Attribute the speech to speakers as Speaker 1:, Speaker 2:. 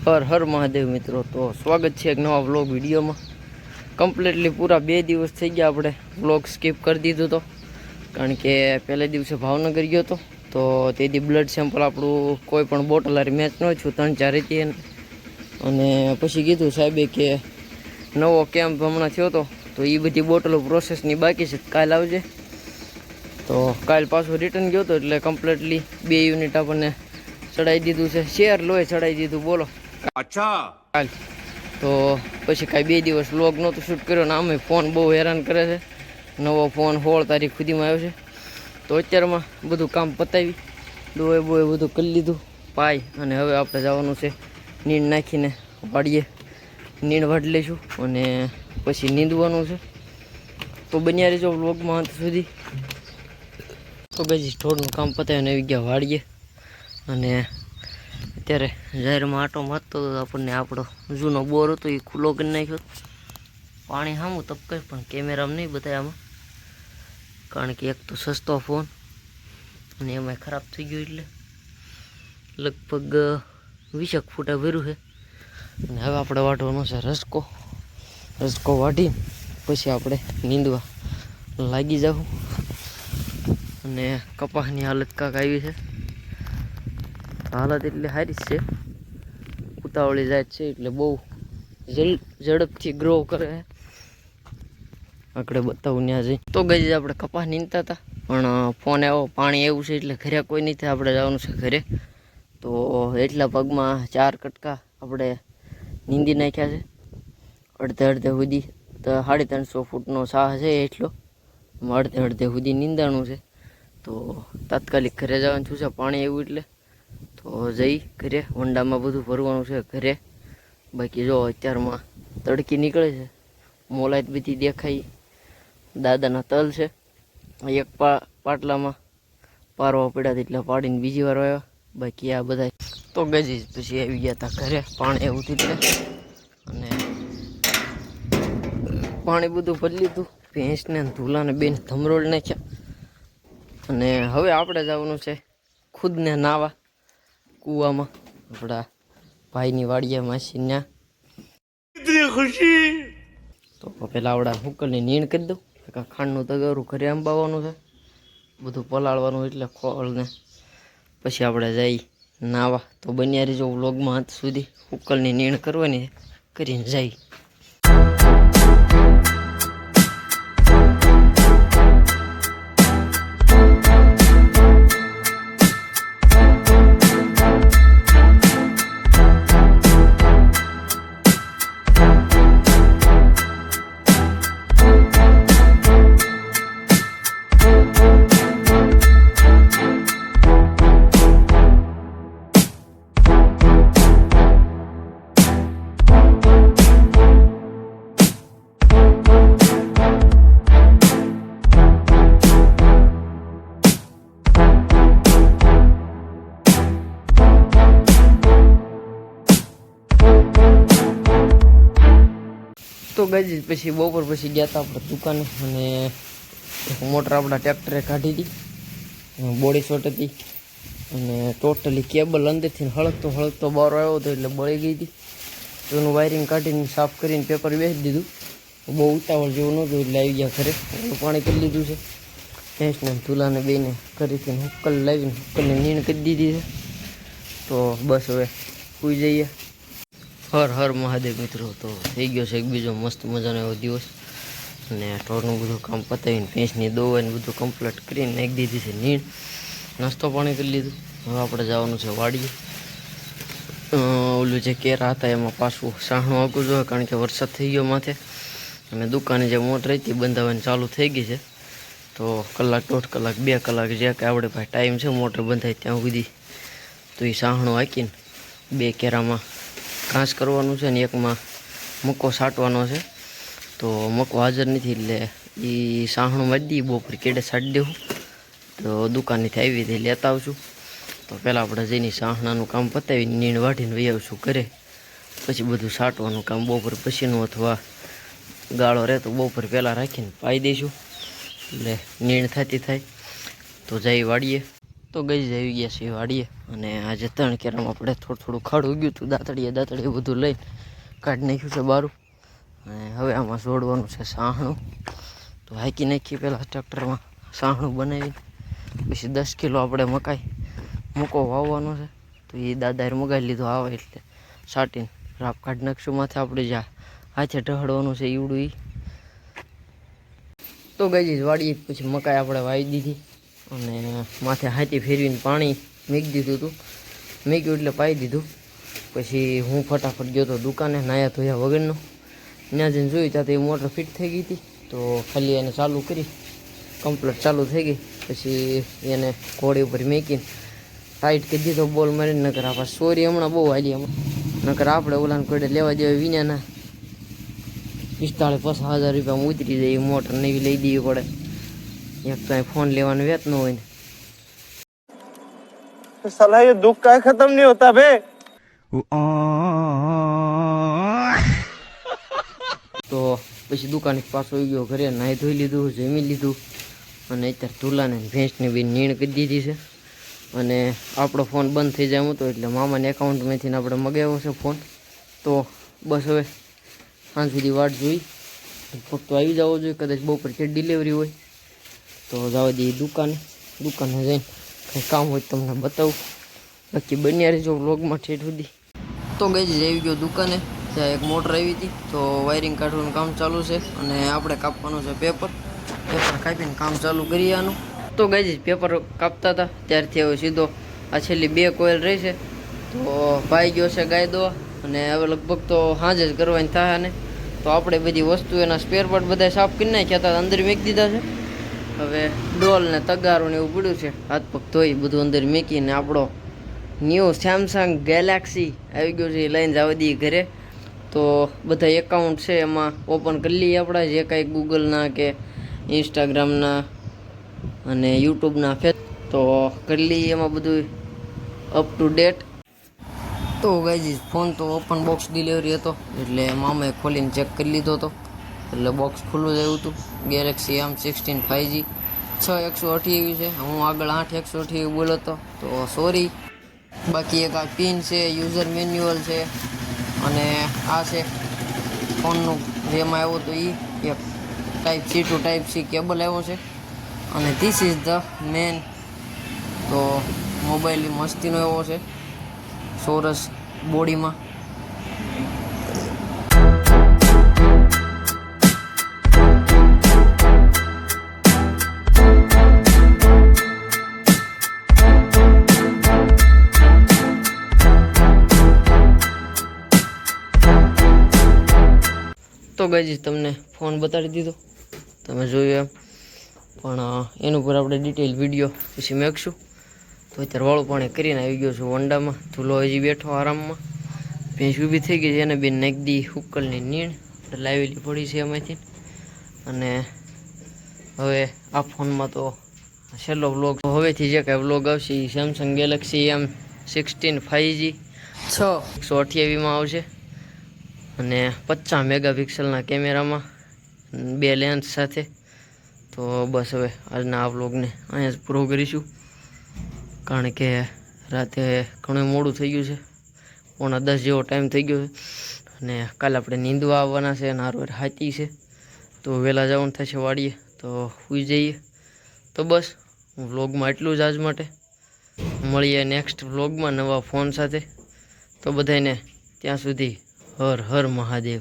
Speaker 1: હર હર મહાદેવ મિત્રો, તો સ્વાગત છે એક નવા વ્લોગ વિડીયોમાં। કમ્પ્લીટલી પૂરા 2 દિવસ થઈ ગયા આપણે વ્લોગ સ્કીપ કરી દીધો હતો, કારણ કે પહેલે દિવસે ભાવનગર ગયો હતો તો તેથી બ્લડ સેમ્પલ આપણું કોઈ પણ બોટલારી મેચ ન છું 3-4 હતી અને પછી કીધું સાહેબે કે નવો કેમ્પ હમણાં થયો હતો તો એ બધી બોટલો પ્રોસેસની બાકી છે, કાલ આવજે। તો કાલ પાછો રિટર્ન ગયો હતો એટલે કમ્પ્લીટલી 2 યુનિટ આપણને ચડાવી દીધું છે, શેર લોહી ચડાવી દીધું બોલો।
Speaker 2: અચ્છા
Speaker 1: કાલ તો પછી કાંઈ 2 દિવસ વ્લોગ નહોતો શૂટ કર્યો ને આમે ફોન બહુ હેરાન કરે છે। નવો ફોન 16 તારીખ સુધીમાં આવ્યો છે, તો અત્યારમાં બધું કામ પતાવી ડોએ બોએ બધું કરી લીધું પાઈ, અને હવે આપણે જવાનું છે નીણ નાખીને વાડીએ નીણ વાઢી લઈશું અને પછી નીંદવાનું છે। તો બન્યા રહેજો વ્લોગમાં અંત સુધી। તો પછી ઢોરનું કામ પતાવીને આવી ગયા વાડીએ, અને અત્યારે જાહેરમાં આટો મારતો હતો આપણને આપણો જૂનો બોર હતો એ ખુલ્લો કરી નાખ્યો। પાણી સામું તપકે પણ કેમેરામાં નહીં બતાવ્યા આમાં, કારણ કે એક તો સસ્તો ફોન અને એમાંય ખરાબ થઈ ગયો, એટલે લગભગ 20 ફૂટા ભર્યું છે। અને હવે આપણે વાઢવાનો છે રસકો વાઢી પછી આપણે નીંદવા લાગી જાઉં। અને કપાસની હાલત કાંક આવી છે, હાલત એટલે સારી જ છે, ઉતાવળી જાય છે એટલે બહુ ઝડપથી ગ્રો કરે છે। આગળ બતાવું ત્યાં જઈ તો ગઈ આપણે કપાસ નીંદતા હતા, પણ ફોન આવ્યો પાણી એવું છે એટલે ઘરે કોઈ નહીં થાય, આપણે જવાનું છે ઘરે। તો એટલા પગમાં 4 કટકા આપણે નીંદી નાખ્યા છે, અડધે સુધી તો 350 ફૂટનો સાહ છે એટલો, અડધે સુધી નીંદાણું છે। તો તાત્કાલિક ઘરે જવાનું છું છે, પાણી એવું એટલે તો જઈ ઘરે હોન્ડામાં બધું ભરવાનું છે ઘરે। બાકી જો અત્યારમાં તડકી નીકળે છે, મોલાઈટ બધી દેખાય, દાદાના તલ છે, એક પાટલામાં પારવા પડ્યા એટલે પાડીને બીજી વાર આવ્યા। બાકી આ બધા તો ગજી પછી આવી ગયા હતા ઘરે, પાણી એવું એટલે અને પાણી બધું ભરી લીધું, ભેંસને ધૂલાને બેન ધમરોળ નાખ્યા। અને હવે આપણે જવાનું છે ખુદને નાવા કૂવામાં, આપણા ભાઈની વાડીએ માસી ત્યાં। ખુશી તો પેલા આવડા હુકલની નીણ કરી દઉં, ખાંડનું તગારું ઘરે અંબાવવાનું છે, બધું પલાળવાનું એટલે ખોળને પછી આપણે જઈ નાવા। તો બન્યા રહેજો વ્લોગમાં અંત સુધી, ઉકલની નીણ કરવાની કરીને જઈ। તો ગઈ પછી બપોર પછી ગયા હતા આપણે દુકાને, અને મોટર આપણા ટ્રેક્ટરે કાઢી હતી, બોડી શોટ હતી, અને ટોટલી કેબલ અંદરથી હળગતો બારો આવ્યો હતો એટલે બળી ગઈ હતી। એનું વાયરિંગ કાઢીને સાફ કરીને પેપર બેસી દીધું, બહુ ઉતાવળ જેવું નહોતું એટલે આવી ગયા ઘરે, પાણી કરી લીધું છે, ભેંસને ધૂલાને બેને ઘરેથી હુક્કલ લાવીને હુક્કલને નીણ કરી દીધી છે। તો બસ હવે સૂઈ જઈએ। હર હર મહાદેવ મિત્રો, તો થઈ ગયો છે એક બીજો મસ્ત મજાનો એવો દિવસ, અને ઢોરનું બધું કામ પતાવીને ભેંસની દોવાને બધું કમ્પ્લીટ કરીને નાખી દીધી છે નીણ, નાસ્તો પાણી કરી લીધું। હવે આપણે જવાનું છે વાડીએ, ઓલું જે કેરા હતા એમાં પાછું સાહણું આગું જોઈએ, કારણ કે વરસાદ થઈ ગયો માથે, અને દુકાને જે મોટર હતી બંધાવવાની ચાલુ થઈ ગઈ છે। તો કલાક 1.5 કલાક 2 કલાક જે કે આપણે ભાઈ ટાઈમ છે મોટર બંધાય ત્યાં સુધી, તો એ સાહણું હાંકીને 2 કેરામાં ઘાસ કરવાનું છે ને એકમાં મકો છાંટવાનો છે। તો મકો હાજર નથી એટલે એ સાહણું મારી દઈએ, બપોર કેડે છાંટી દેવું, તો દુકાનેથી આવી રીતે લેતા આવશું। તો પહેલાં આપણે જઈને સાહણાનું કામ પતાવીને નીણ વાઢીને વહી આવશું ઘરે, પછી બધું છાંટવાનું કામ બપોર પછીનું અથવા ગાળો રહે તો બપોર પહેલાં રાખીને પાઈ દઈશું, એટલે નીણ થતી થાય। તો જઈ વાડીએ। તો ગઈ જ આવી ગયા છે વાડીએ અને આજે 3 કેરામાં આપણે થોડું ખાડ ઉગ્યું હતું દાંતડીએ બધું લઈને કાઢી નાખ્યું છે બારું અને હવે આમાં જોડવાનું છે સાહણું. તો હાકી નાખી પહેલાં ટ્રેક્ટરમાં સાહણું બનાવી પછી 10 કિલો આપણે મકાઈ મૂકો વાવવાનો છે. તો એ દાદાએ મગાવી લીધો આવે એટલે સાટીને રાપ કાઢી નાખશું માથે આપણે જ્યાં હાથે ઢહડવાનું છે ઈવડું એ. તો ગઈ વાડીએ પછી મકાઈ આપણે વાવી દીધી અને માથે હાથી ફેરવીને પાણી મૂકી દીધું હતું. મૂક્યું એટલે પાઈ દીધું. પછી હું ફટાફટ ગયો તો દુકાને નાયા ધોયા વગરનો. ત્યાં જઈને જોયું ત્યાં તો એ મોટર ફિટ થઈ ગઈ હતી. તો ખાલી એને ચાલુ કરી કમ્પ્લીટ ચાલુ થઈ ગઈ. પછી એને ઘોડી ઉપર મૂકીને ટાઈટ કરી દીધો બોલ મારીને. નકર આપણે સોરી હમણાં બહુ હાલી એમાં. નકર આપણે ઓલાને કોઈ લેવા દેવા વિનાના 45,000 રૂપિયામાં ઉતરી જાય. મોટર નવી લઈ દેવી પડે. એક તો ફોન લેવાનો વેત ન હોય ને.
Speaker 2: साला ये दुख का खत्म नहीं होता बे.
Speaker 1: તો પછી દુકાને પાછો આવી ગયો ઘરે. નાહી ધોઈ લીધું, જમી લીધું અને અત્યારે તુલાને ભેંસને બી નીણ કરી દીધી છે. અને આપણો ફોન બંધ થઈ જાય હતો એટલે મામાને એકાઉન્ટમાંથી આપણે મગાવ્યો છે ફોન. તો બસ હવે સાંજ સુધી વાટ જોઈ. ફક્ત આવી જવો જોઈએ. કદાચ બપોર છે ડિલિવરી હોય તો જવા દઈએ દુકાને જઈને કંઈ કામ હોય તમને બતાવું. બાકી બન્યા રહેજો વ્લોગમાં ઠેઠ સુધી. તો ગઈ જ આવી ગયો દુકાને. ત્યાં એક મોટર આવી હતી તો વાયરિંગ કાઢવાનું કામ ચાલુ છે અને આપણે કાપવાનું છે પેપર કાપીને કામ ચાલુ કરીએ આનું. તો ગઈ જ પેપર કાપતા હતા ત્યારથી હવે સીધો આ છેલ્લી 2 કોયલ રહી છે. તો ભાઈ ગયો છે ગાય દોવા અને હવે લગભગ તો સાંજે જ કરવાની થાય ને. તો આપણે બધી વસ્તુ એના સ્પેર પાર્ટ બધા સાફ કરી નાખ્યા હતા, અંદર મૂકી દીધા છે. હવે ડોલ ને તગારો ને એવું પડ્યું છે. હાથ પગ ધોઈ બધું અંદર મૂકીને આપણો ન્યૂ સેમસંગ ગેલેક્સી આવી ગયો છે એ લઈને જવા દઈએ ઘરે. તો બધા એકાઉન્ટ છે એમાં ઓપન કરી લઈએ આપણા જે કાંઈ ગૂગલના કે ઇન્સ્ટાગ્રામના અને યુટ્યુબના તો કરી લઈએ એમાં બધું અપ ટુ ડેટ. તો ગાઈઝ ફોન તો ઓપન બોક્સ ડિલિવરી હતો એટલે મામાએ ખોલીને ચેક કરી લીધો હતો એટલે બોક્સ ખુલ્લું જ આવ્યું હતું. ગેલેક્સી M16 5G 6/128 છે. હું આગળ 8/128 બોલ્યો હતો તો સોરી. બાકી એક આ પિન છે, યુઝર મેન્યુઅલ છે અને આ છે ફોનનું જેમાં આવ્યો તો એ એક Type-C to Type-C કેબલ આવ્યો છે. અને ધીસ ઇઝ ધ મેન. તો મોબાઈલ મસ્તીનો એવો છે સોરસ બોડીમાં. તો ગાઈઝ તમને ફોન બતાડી દીધો તમે જોયું એમ. પણ એનું પર આપણે ડિટેલ વિડીયો પછી મેકશું. તો અત્યારે વાળું પાણી કરીને આવી ગયો છું વંડામાં. ધૂલો હજી બેઠો આરામમાં. ભેંસ ઊભી થઈ ગઈ છે એને બેન નાખી દી ઉકલની નીણ આપણે લાવેલી પડી છે એમાંથી. અને હવે આ ફોનમાં તો છેલ્લો વ્લોગ હવેથી જે કાંઈ વ્લોગ આવશે એ સેમસંગ ગેલેક્સી M16 5G 6/128માં આવશે અને 50 મેગાપિક્સલના કેમેરામાં 2 લેન્સ સાથે. તો બસ હવે આજના આ વ્લોગને અહીંયા જ પૂરો કરીશું કારણ કે રાતે ઘણું મોડું થઈ ગયું છે. 9:45 જેવો ટાઈમ થઈ ગયો છે અને કાલે આપણે નીંદવા આવવાના છે અને હારું હાથી છે તો વહેલા જવાનું થશે વાડીએ. તો સૂઈ જઈએ. તો બસ વ્લોગમાં એટલું જ આજ માટે. મળીએ નેક્સ્ટ વ્લોગમાં નવા ફોન સાથે. તો બધાને ત્યાં સુધી હર હર મહાદેવ.